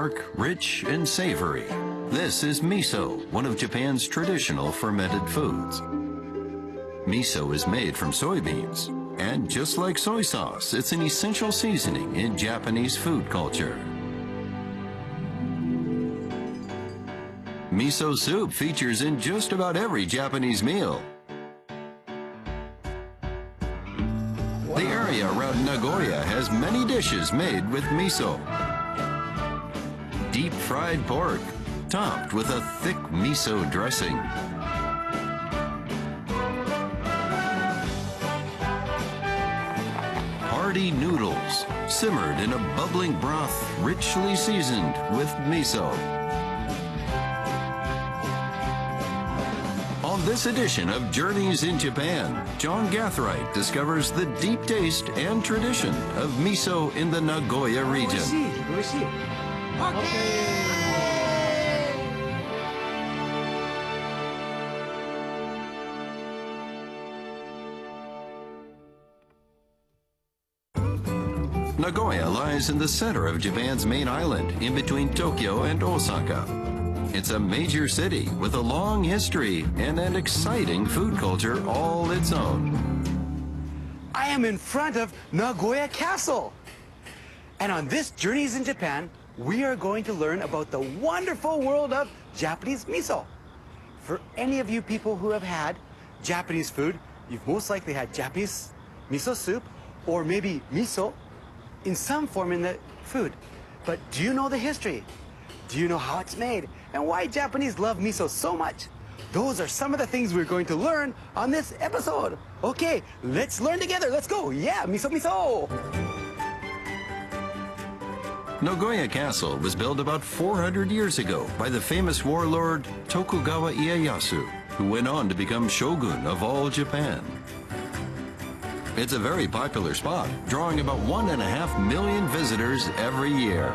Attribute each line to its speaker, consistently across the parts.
Speaker 1: dark, rich, and savory. This is miso, one of Japan's traditional fermented foods. Miso is made from soybeans, and just like soy sauce, it's an essential seasoning in Japanese food culture. Miso soup features in just about every Japanese meal. The area around Nagoya has many dishes made with miso. Deep-fried pork, topped with a thick miso dressing. Hearty noodles, simmered in a bubbling broth, richly seasoned with miso. On this edition of Journeys in Japan, John Gathright discovers the deep taste and tradition of miso in the Nagoya region. Nagoya lies in the center of Japan's main island, in between Tokyo and Osaka. It's a major city with a long history and an exciting food culture all its own.
Speaker 2: I am in front of Nagoya Castle. And on this Journeys in Japan, we are going to learn about the wonderful world of Japanese miso. For any of you people who have had Japanese food, you've most likely had Japanese miso soup or maybe miso in some form in the food. But do you know the history? Do you know how it's made? And why Japanese love miso so much? Those are some of the things we're going to learn on this episode. Okay, let's learn together. Let's go. Yeah, miso miso.
Speaker 1: Nagoya Castle was built about 400 years ago by the famous warlord Tokugawa Ieyasu, who went on to become shogun of all Japan. It's a very popular spot, drawing about 1.5 million visitors every year.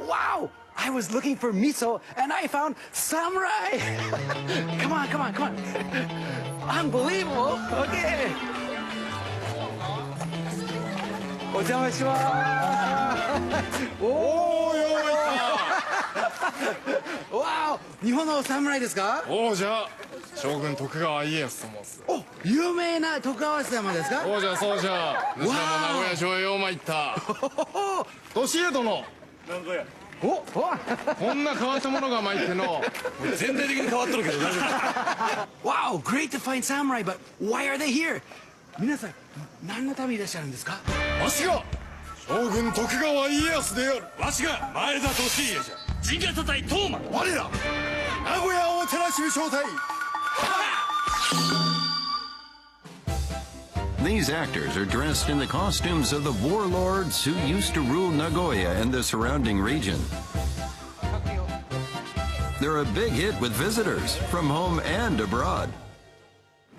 Speaker 2: Wow! I was looking for miso and I found samurai! Come on, come on, come on. Unbelievable! Okay. お邪魔します。おー、よーいった。わお、日本の侍ですか？
Speaker 3: 王者将軍徳川家康と申す。
Speaker 2: お、有名な徳川様ですか？
Speaker 3: そうじゃそうじゃ。主も名古屋城へよう参った。年家殿。名古屋。お、こんな変わったものが参っての。全体的に変わっとるけど大丈夫。
Speaker 2: Wow, great to find samurai, but why are they here? 皆さん、何のためにいらっしゃるんですか？
Speaker 3: わしが将軍徳川家康である。
Speaker 4: わしが前田利家じゃ。陣形隊東馬。
Speaker 3: 我ら名古屋を照らしる正体。
Speaker 1: These actors are dressed in the costumes of the warlords who used to rule Nagoya and the surrounding region. They're a big hit with visitors from home and abroad.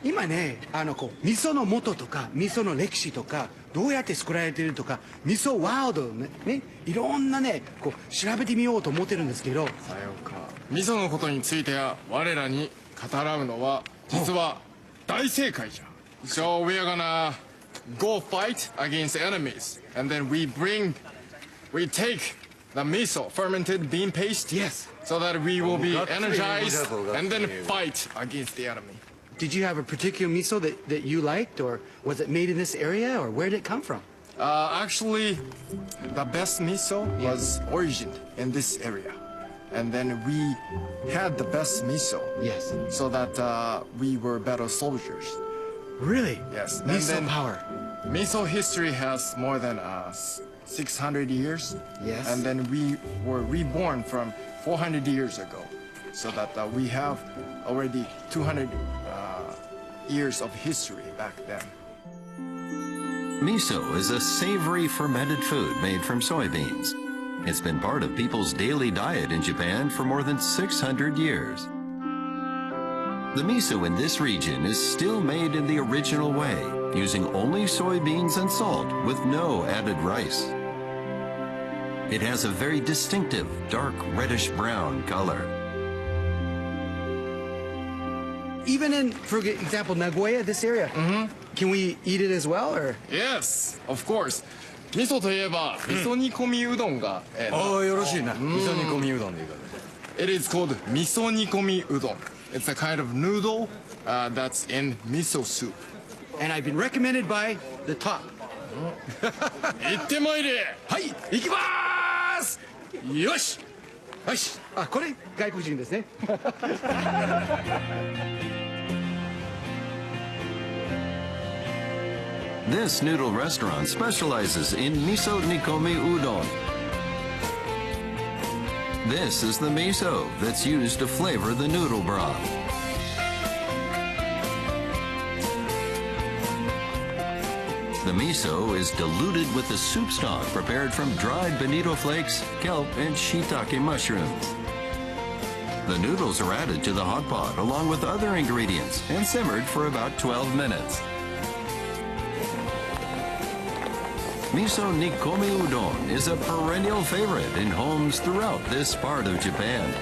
Speaker 2: 今ね、味噌の元とか味噌の歴史とかどうやって作られているとか味噌ワールドね、いろんなねこう調べてみようと思ってるんですけど。
Speaker 3: さようか。味噌のことについては我らに語らうのは実は大正解じゃ。So we are gonna go fight against enemies, and then we take the miso, fermented bean paste,
Speaker 2: Yes.
Speaker 3: so that we will be energized and then fight against the enemy.
Speaker 2: Did you have a particular miso that you liked, or was it made in this area, or where did it come from?
Speaker 3: Actually, the best miso was origined in this area, and then we had the best miso.
Speaker 2: Yes.
Speaker 3: So that we were better soldiers.
Speaker 2: Really?
Speaker 3: Yes.
Speaker 2: Miso power.
Speaker 3: Miso history has more than 600 years.
Speaker 2: Yes.
Speaker 3: And then we were reborn from 400 years ago. So that we have already 200 years of history back then.
Speaker 1: Miso is a savory fermented food made from soybeans. It's been part of people's daily diet in Japan for more than 600 years. The miso in this region is still made in the original way, using only soybeans and salt with no added rice. It has a very distinctive, dark reddish-brown color.
Speaker 2: Even in, for example, Nagoya, this area, can we eat it as well, or?
Speaker 3: Yes, of course. 味噌といえば味噌煮込みうどんが、
Speaker 2: よろしいな。味噌煮込みうどんでいいかね。
Speaker 3: It is called 味噌煮込みうどん. It's a kind of noodle that's in miso soup.
Speaker 2: And I've been recommended by the top.
Speaker 3: 行ってまいれ。
Speaker 2: はい、行きまーす。
Speaker 3: よし。
Speaker 2: よし。あ、これ外国人ですね。
Speaker 1: This noodle restaurant specializes in miso nikomi udon. This is the miso that's used to flavor the noodle broth. The miso is diluted with the soup stock prepared from dried bonito flakes, kelp, and shiitake mushrooms. The noodles are added to the hot pot along with other ingredients and simmered for about 12 minutes. Miso nikomi udon is a perennial favorite in homes throughout this part of Japan.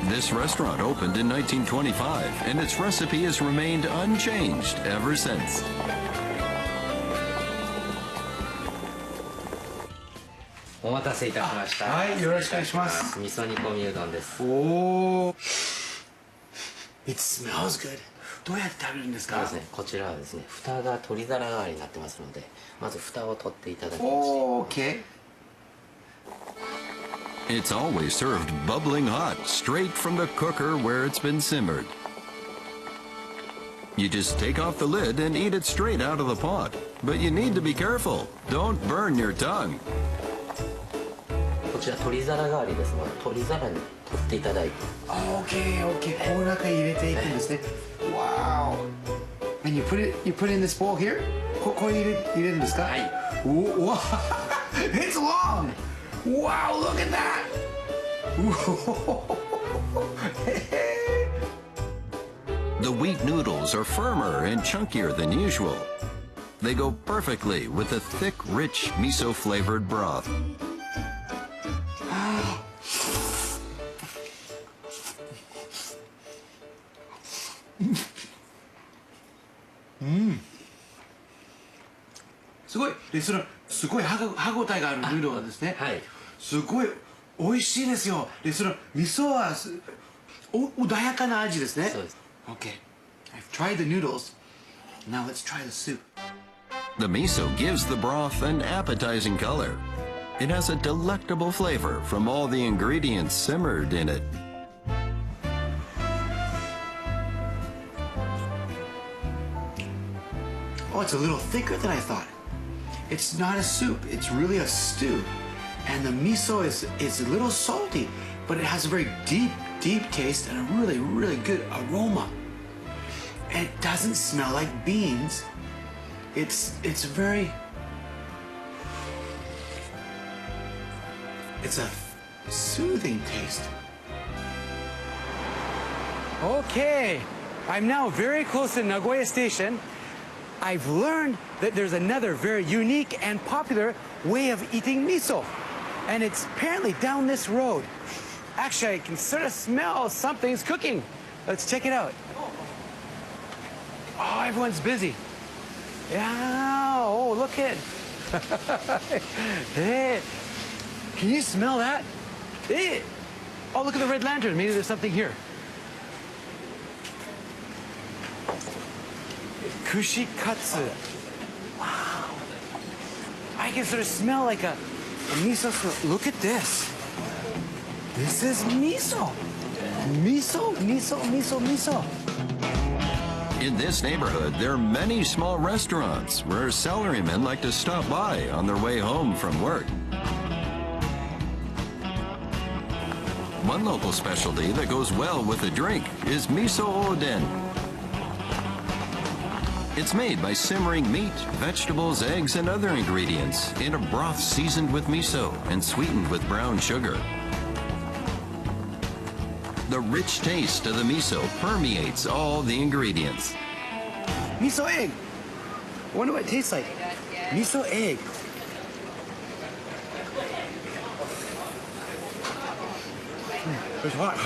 Speaker 1: This restaurant opened in 1925, and its recipe has remained unchanged ever since.
Speaker 5: お待たせいたしました。
Speaker 2: はい、よろしくお願いします。
Speaker 5: 味噌煮込みうどんです。
Speaker 2: おー。It smells good. どうやって食べるんですか？
Speaker 5: そうですね。こちらはですね、蓋が取り皿代わりになってますので、まず蓋を取っていただきまして。
Speaker 2: Okay.
Speaker 1: It's always served bubbling hot, straight from the cooker where it's been simmered. You just take off the lid and eat it straight out of the pot. But you need to be careful. Don't burn your tongue.
Speaker 5: こちら取り皿代わりですので、取り皿に取っていただいて。
Speaker 2: Okay, okay. この中に入れていくんですね。Wow. And you put it in this bowl here? これ入れるんですか？
Speaker 5: はい。
Speaker 2: おわ。It's long. Wow, look at that.
Speaker 1: The wheat noodles are firmer and chunkier than usual. They go perfectly with the thick, rich miso-flavored broth.
Speaker 2: Mm. すごいすごい歯ごたえがあるヌードルですね。
Speaker 5: はい。
Speaker 2: すごい美味しいですよ。でその味噌は穏やかな味ですね。
Speaker 5: そうです。
Speaker 2: Okay, I've tried the noodles. Now let's try the soup.
Speaker 1: The miso gives the broth an appetizing color. It has a delectable flavor from all the ingredients simmered in it.
Speaker 2: Oh, it's a little thicker than I thought. It's not a soup, it's really a stew. And the miso is a little salty, but it has a very deep taste and a really, really good aroma. And it doesn't smell like beans. It's a soothing taste. Okay, I'm now very close to Nagoya Station. I've learned that there's another very unique and popular way of eating miso. And it's apparently down this road. Actually, I can sort of smell something's cooking. Let's check it out. Oh, everyone's busy. Yeah, oh, look at Hey, can you smell that? Hey. Oh, look at the red lantern. Maybe there's something here. Kushikatsu. Wow. I can sort of smell like a miso smell. Look at this. This is miso. Miso, miso, miso, miso.
Speaker 1: In this neighborhood, there are many small restaurants where salarymen like to stop by on their way home from work. One local specialty that goes well with a drink is miso oden. It's made by simmering meat, vegetables, eggs, and other ingredients in a broth seasoned with miso and sweetened with brown sugar. The rich taste of the miso permeates all the ingredients.
Speaker 2: Miso egg. I wonder what it tastes like. Miso egg. It's hot.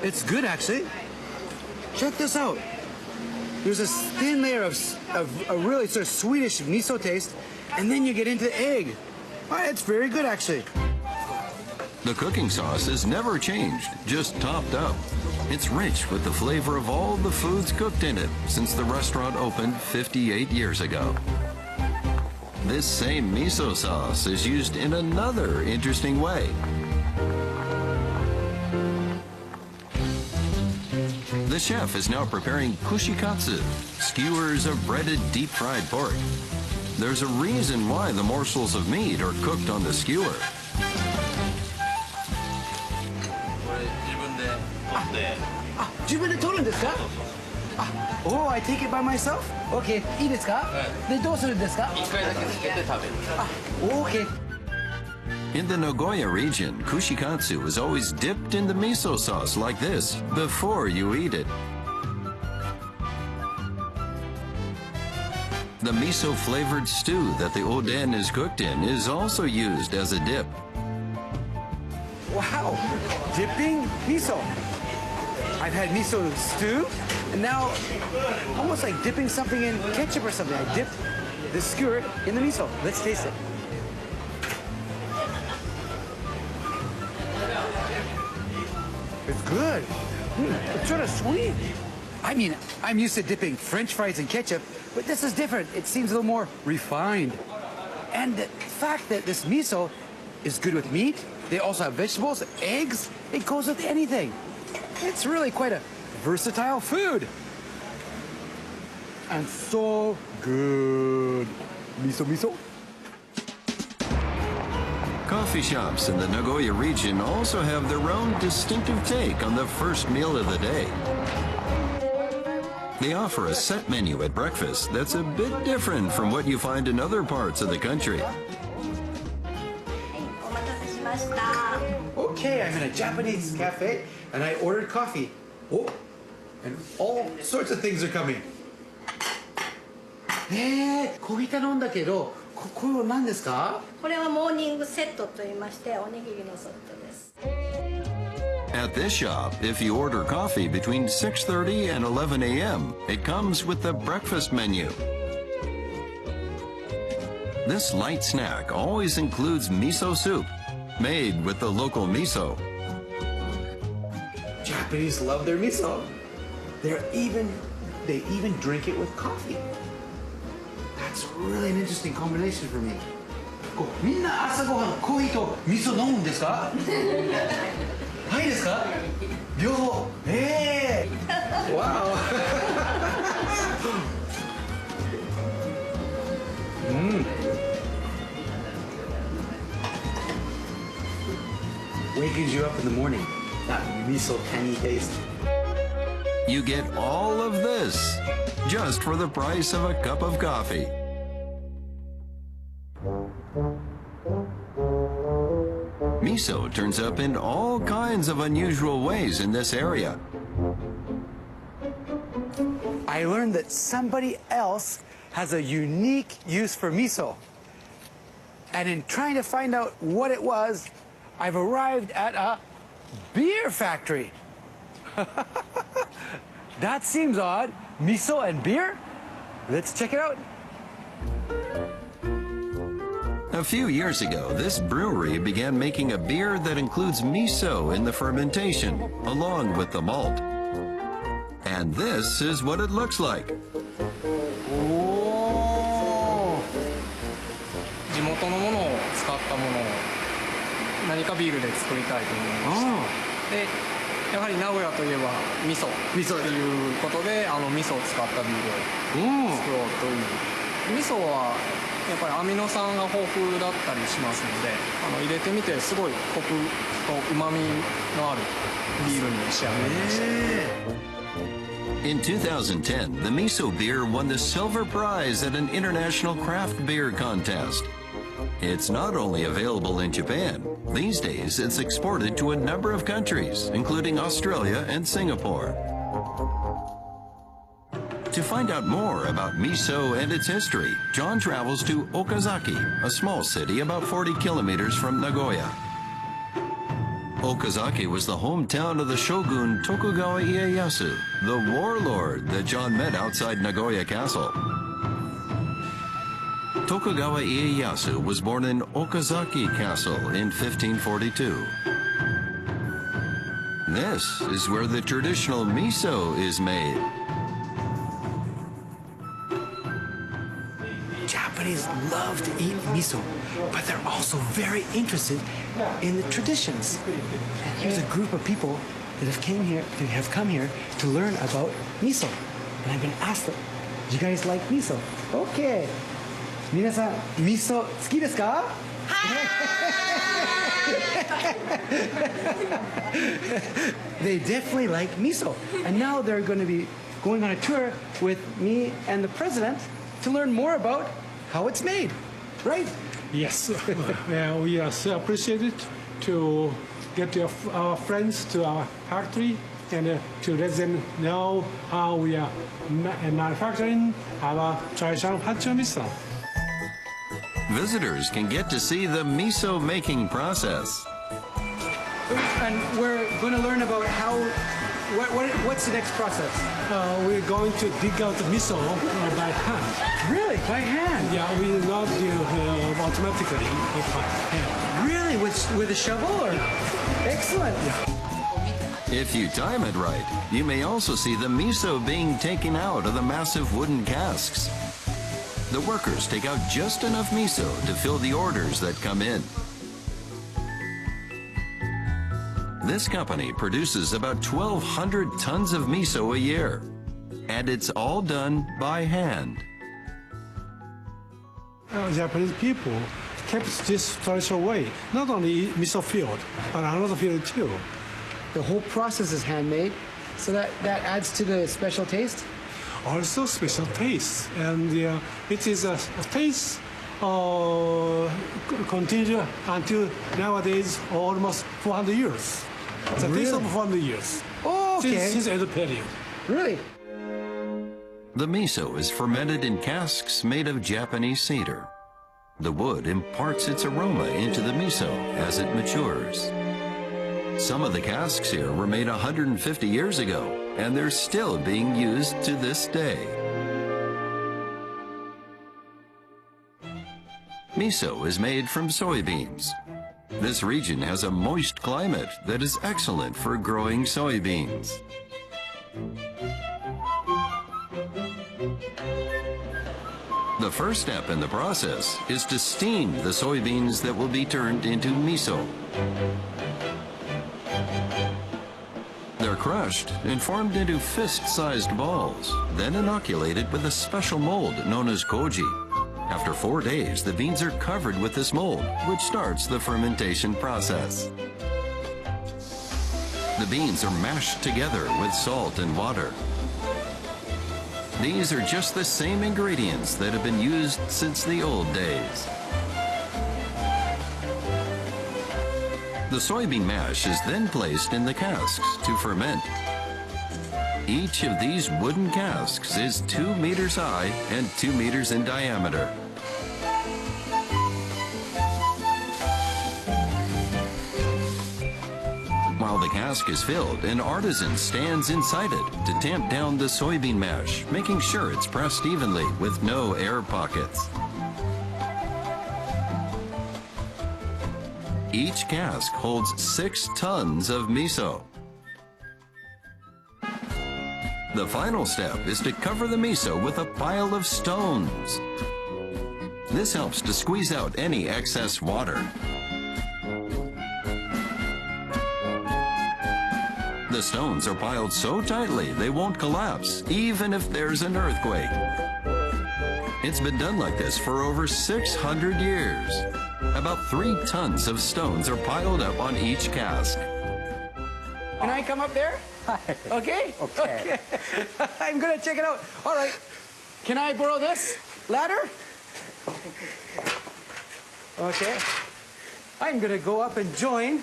Speaker 2: It's good, actually. Check this out. There's a thin layer of a really sort of Swedish miso taste, and then you get into the egg. It's very good, actually.
Speaker 1: The cooking sauce is never changed, just topped up. It's rich with the flavor of all the foods cooked in it since the restaurant opened 58 years ago. This same miso sauce is used in another interesting way. The chef is now preparing kushikatsu, skewers of breaded deep-fried pork. There's a reason why the morsels of meat are cooked on the skewer.
Speaker 2: Oh, I take it by myself? Okay, いいですか? で、どうするんですか? Okay.
Speaker 1: In the Nagoya region, kushikatsu is always dipped in the miso sauce like this before you eat it. The miso-flavored stew that the oden is cooked in is also used as a dip.
Speaker 2: Wow, dipping miso. I've had miso stew, and now almost like dipping something in ketchup or something. I dipped the skewer in the miso. Let's taste it. It's good. It's sort of sweet. I mean, I'm used to dipping French fries in ketchup, but this is different. It seems a little more refined. And the fact that this miso is good with meat, they also have vegetables, eggs, it goes with anything. It's really quite a versatile food. And so good. Miso, miso.
Speaker 1: Coffee shops in the Nagoya region also have their own distinctive take on the first meal of the day. They offer a set menu at breakfast that's a bit different from what you find in other parts of the country.
Speaker 2: Okay, I'm in a Japanese cafe and I ordered coffee. Oh, and all sorts of things are coming. コーヒー頼んだけど、これは何ですか？
Speaker 6: これはモーニングセットと言いまして、おにぎりのセットです。
Speaker 1: At this shop, if you order coffee between 6:30 and 11 a.m., it comes with the breakfast menu. This light snack always includes miso soup, made with the local miso.
Speaker 2: Japanese love their miso. They even drink it with coffee. That's really an interesting combination for me. みんな朝ごはんコーヒーと味噌飲むんですか？はいですか？両方。Wow. Wakens you up in the morning. That miso tangy taste.
Speaker 1: You get all of this just for the price of a cup of coffee. Miso turns up in all kinds of unusual ways in this area.
Speaker 2: I learned that somebody else has a unique use for miso. And in trying to find out what it was, I've arrived at a beer factory. That seems odd. Miso and beer? Let's check it out.
Speaker 1: A few years ago, this brewery began making a beer that includes miso in the fermentation, along with the malt. And this is what it looks like.
Speaker 3: 地元のものを使ったものを何かビールで作りたいと思いました。で、やはり名古屋といえば味噌っていうことで味噌を使ったビールを作ろうという。味噌はやっぱりアミノ酸が豊富だったりしますので、入れてみてすごいコクと旨味のあるビールに仕上がりました。
Speaker 1: In 2010, the miso beer won the silver prize at an international craft beer contest. It's not only available in Japan. These days, it's exported to a number of countries, including Australia and Singapore. To find out more about miso and its history, John travels to Okazaki, a small city about 40 kilometers from Nagoya. Okazaki was the hometown of the shogun Tokugawa Ieyasu, the warlord that John met outside Nagoya Castle. Tokugawa Ieyasu was born in Okazaki Castle in 1542. This is where the traditional miso is made.
Speaker 2: Japanese love to eat miso, but they're also very interested in the traditions. And here's a group of people that have come here to learn about miso. And I'm going to ask them, do you guys like miso? Okay. 皆さん、味噌好きですか? They definitely like miso. And now they're going to be going on a tour with me and the president to learn more about how it's made, right?
Speaker 7: Yes. We are so appreciated to get our friends to our factory and to let them know how we are manufacturing our traditional Hacho miso.
Speaker 1: Visitors can get to see the miso making process.
Speaker 2: And we're going to learn about what's the next process?
Speaker 7: We're going to dig out the miso by hand.
Speaker 2: Really? By hand?
Speaker 7: Yeah, we will not do automatically by hand.
Speaker 2: Really? With a shovel? Or? Excellent.
Speaker 1: If you time it right, you may also see the miso being taken out of the massive wooden casks. The workers take out just enough miso to fill the orders that come in. This company produces about 1,200 tons of miso a year, and it's all done by hand.
Speaker 7: Japanese people kept this traditional way, not only miso field, but another field too.
Speaker 2: The whole process is handmade, so that adds to the special taste?
Speaker 7: Also special taste, and it is a taste continue until nowadays almost 400 years. It's a taste of 400 years.
Speaker 2: Oh, okay.
Speaker 7: Since the period.
Speaker 2: Really?
Speaker 1: The miso is fermented in casks made of Japanese cedar. The wood imparts its aroma into the miso as it matures. Some of the casks here were made 150 years ago, and they're still being used to this day. Miso is made from soybeans. This region has a moist climate that is excellent for growing soybeans. The first step in the process is to steam the soybeans that will be turned into miso. They're crushed and formed into fist-sized balls, then inoculated with a special mold known as koji. After 4 days, the beans are covered with this mold, which starts the fermentation process. The beans are mashed together with salt and water. These are just the same ingredients that have been used since the old days. The soybean mash is then placed in the casks to ferment. Each of these wooden casks is 2 meters high and 2 meters in diameter. While the cask is filled, an artisan stands inside it to tamp down the soybean mash, making sure it's pressed evenly with no air pockets. Each cask holds 6 tons of miso. The final step is to cover the miso with a pile of stones. This helps to squeeze out any excess water. The stones are piled so tightly they won't collapse, even if there's an earthquake. It's been done like this for over 600 years. About 3 tons of stones are piled up on each cask.
Speaker 2: Can I come up there? Okay? Okay. I'm going to check it out. All right. Can I borrow this ladder? Okay. I'm going to go up and join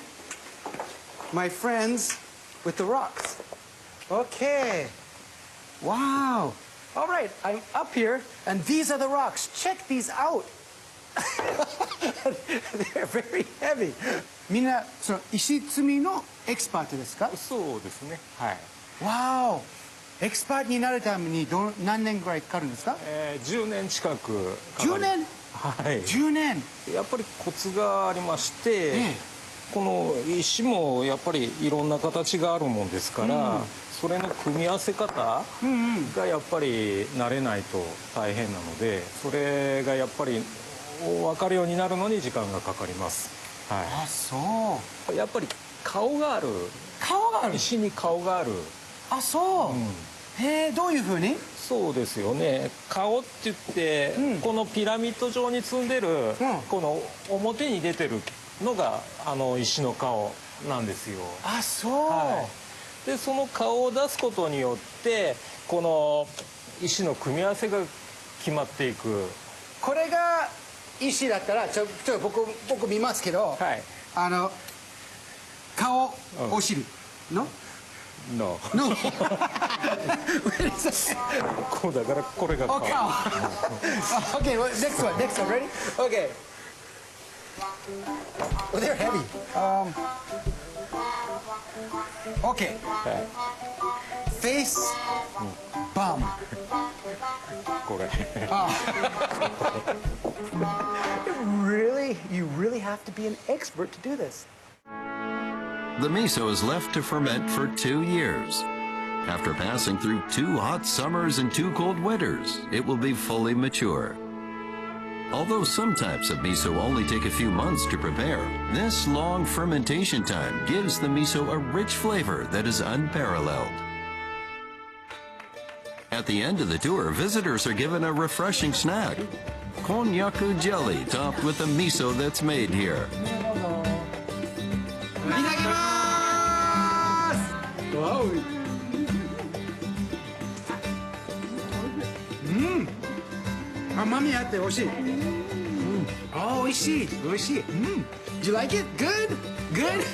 Speaker 2: my friends with the rocks. Okay. Wow. All right. I'm up here, and these are the rocks. Check these out. They're very heavy. みんなその石積みのエキスパートですか？
Speaker 8: そうですね。はい。
Speaker 2: わお。エキスパートになるために何年ぐらいかかるんですか
Speaker 8: 10年近くかかる。
Speaker 2: 10年？
Speaker 8: はい。
Speaker 2: 10年。
Speaker 8: やっぱりコツがありまして、この石もやっぱりいろんな形があるもんですから、それの組み合わせ方がやっぱり慣れないと大変なので、それがやっぱり分かるようになるのに時間がかかります。はい。
Speaker 2: あ、そう。
Speaker 8: やっぱり顔がある。
Speaker 2: 顔がある。
Speaker 8: 石に顔がある。
Speaker 2: あ、そう。へえ、どういうふうに？
Speaker 8: そうですよね。顔って言って、このピラミッド状に積んでる、この表に出てるのが石の顔なんですよ。
Speaker 2: あ、そう。
Speaker 8: でその顔を出すことによってこの石の組み合わせが決まっていく。
Speaker 2: これが石だったらちょっと僕見ますけど、顔、お尻の
Speaker 8: No.
Speaker 2: No.
Speaker 8: こうだからこれが顔。
Speaker 2: Oh, cow. Okay, well, next one. Ready? Okay. Oh, they're heavy. Okay. Face, bum.
Speaker 8: これ。
Speaker 2: Really? You really have to be an expert to do this.
Speaker 1: The miso is left to ferment for 2 years. After passing through 2 hot summers and 2 cold winters, it will be fully mature. Although some types of miso only take a few months to prepare, this long fermentation time gives the miso a rich flavor that is unparalleled. At the end of the tour, visitors are given a refreshing snack, konnyaku jelly topped with the miso that's made here.
Speaker 2: Amami atte oishii. Oh, oishii. Oishii. Do you like it? Good? Good?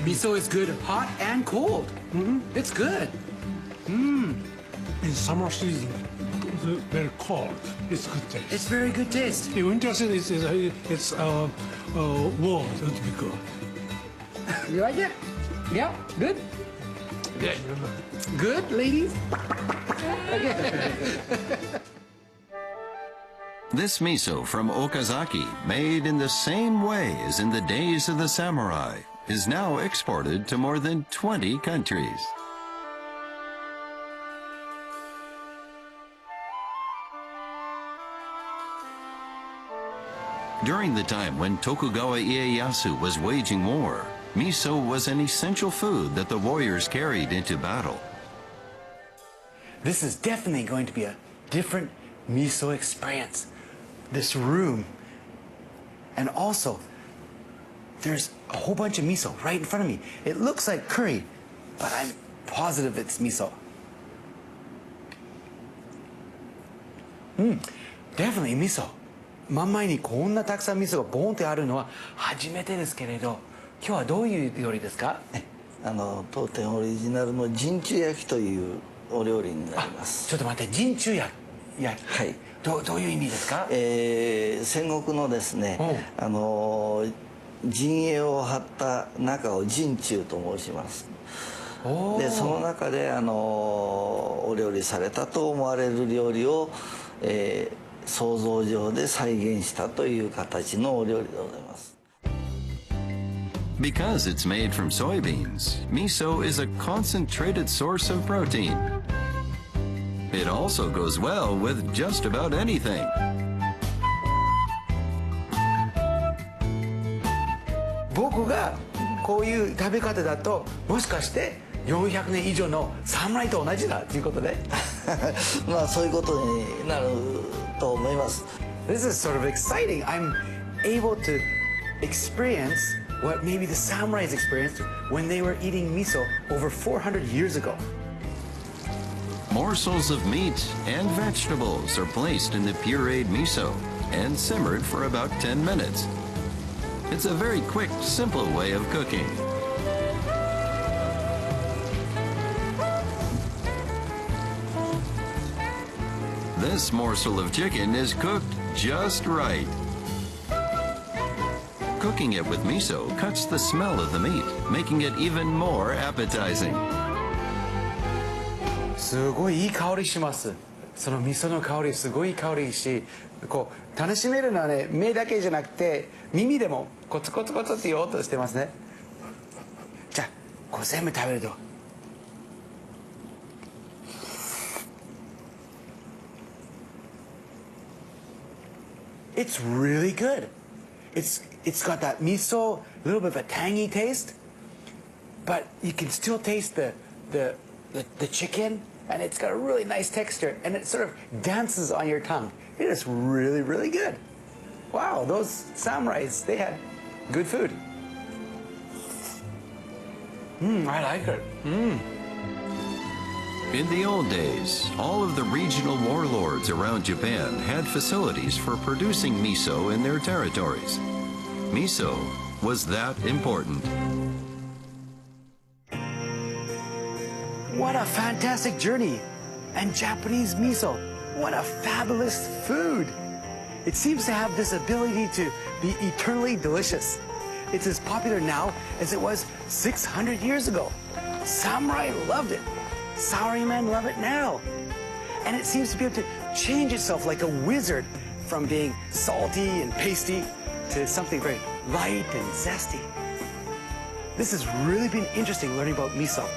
Speaker 2: Miso is good hot and cold. It's good.
Speaker 7: In summer season, it's very cold. It's good taste.
Speaker 2: It's very good taste.
Speaker 7: In winter season, it's warm. It would be good.
Speaker 2: You like it? Yeah? Good? Good. Good, ladies?
Speaker 1: This miso from Okazaki, made in the same way as in the days of the samurai, is now exported to more than 20 countries. During the time when Tokugawa Ieyasu was waging war, miso was an essential food that the warriors carried into battle.
Speaker 2: This is definitely going to be a different miso experience. This room. And also, there's a whole bunch of miso right in front of me. It looks like curry, but I'm positive it's miso. Definitely miso. 真ん前にこんなたくさん味噌がボーンってあるのは初めてですけれど、今日はどういう料理ですか？
Speaker 9: 当店オリジナルの陣中焼きというお料理になります。
Speaker 2: ちょっと待って、陣中焼き。はい。どういう意味ですか？
Speaker 9: 戦国のですね、陣営を張った中を陣中と申します。でその中でお料理されたと思われる料理を、想像上で再現したという形のお料理でございます。
Speaker 1: Because it's made from soybeans, miso is a concentrated source of protein. It also goes well with just about anything.
Speaker 2: 僕がこういう食べ方だと、もしかして400年以上の侍と同じだということで
Speaker 9: まあそういうことになると思います。
Speaker 2: This is sort of exciting. I'm able to experience what maybe the samurais experienced when they were eating miso over 400 years ago.
Speaker 1: Morsels of meat and vegetables are placed in the pureed miso and simmered for about 10 minutes. It's a very quick, simple way of cooking. This morsel of chicken is cooked just right. Cooking it with miso cuts the smell of the meat, making it even more appetizing.
Speaker 2: すごいいい香りします。その味噌の香りすごいいい香りし、こう楽しめるのはね、目だけじゃなくて耳でもコツコツコツっていう音してますね。じゃあこう全部食べると。It's really good. It's got that miso, a little bit of a tangy taste, but you can still taste the chicken, and it's got a really nice texture, and it sort of dances on your tongue. It is really, really good. Wow, those samurais, they had good food. I like it.
Speaker 1: In the old days, all of the regional warlords around Japan had facilities for producing miso in their territories. Miso was that important.
Speaker 2: What a fantastic journey! And Japanese miso, what a fabulous food! It seems to have this ability to be eternally delicious. It's as popular now as it was 600 years ago. Samurai loved it. Salarymen love it now. And it seems to be able to change itself like a wizard from being salty and pasty to something very light and zesty. This has really been interesting learning about miso.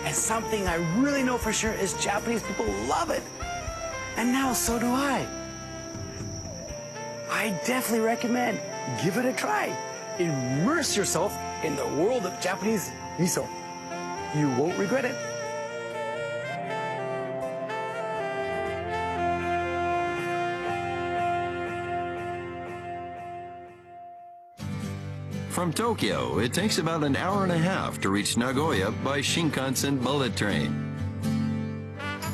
Speaker 2: And something I really know for sure is Japanese people love it. And now so do I. I definitely recommend give it a try. Immerse yourself in the world of Japanese miso. You won't regret it.
Speaker 1: From Tokyo, it takes about an hour and a half to reach Nagoya by Shinkansen bullet train.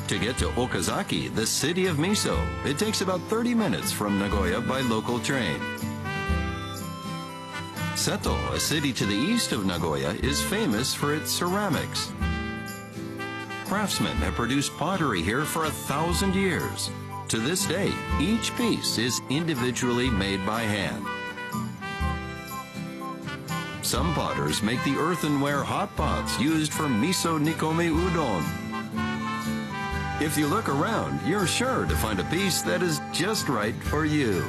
Speaker 1: To get to Okazaki, the city of miso, it takes about 30 minutes from Nagoya by local train. Seto, a city to the east of Nagoya, is famous for its ceramics. Craftsmen have produced pottery here for 1,000 years. To this day, each piece is individually made by hand. Some potters make the earthenware hot pots used for miso nikome udon. If you look around, you're sure to find a piece that is just right for you.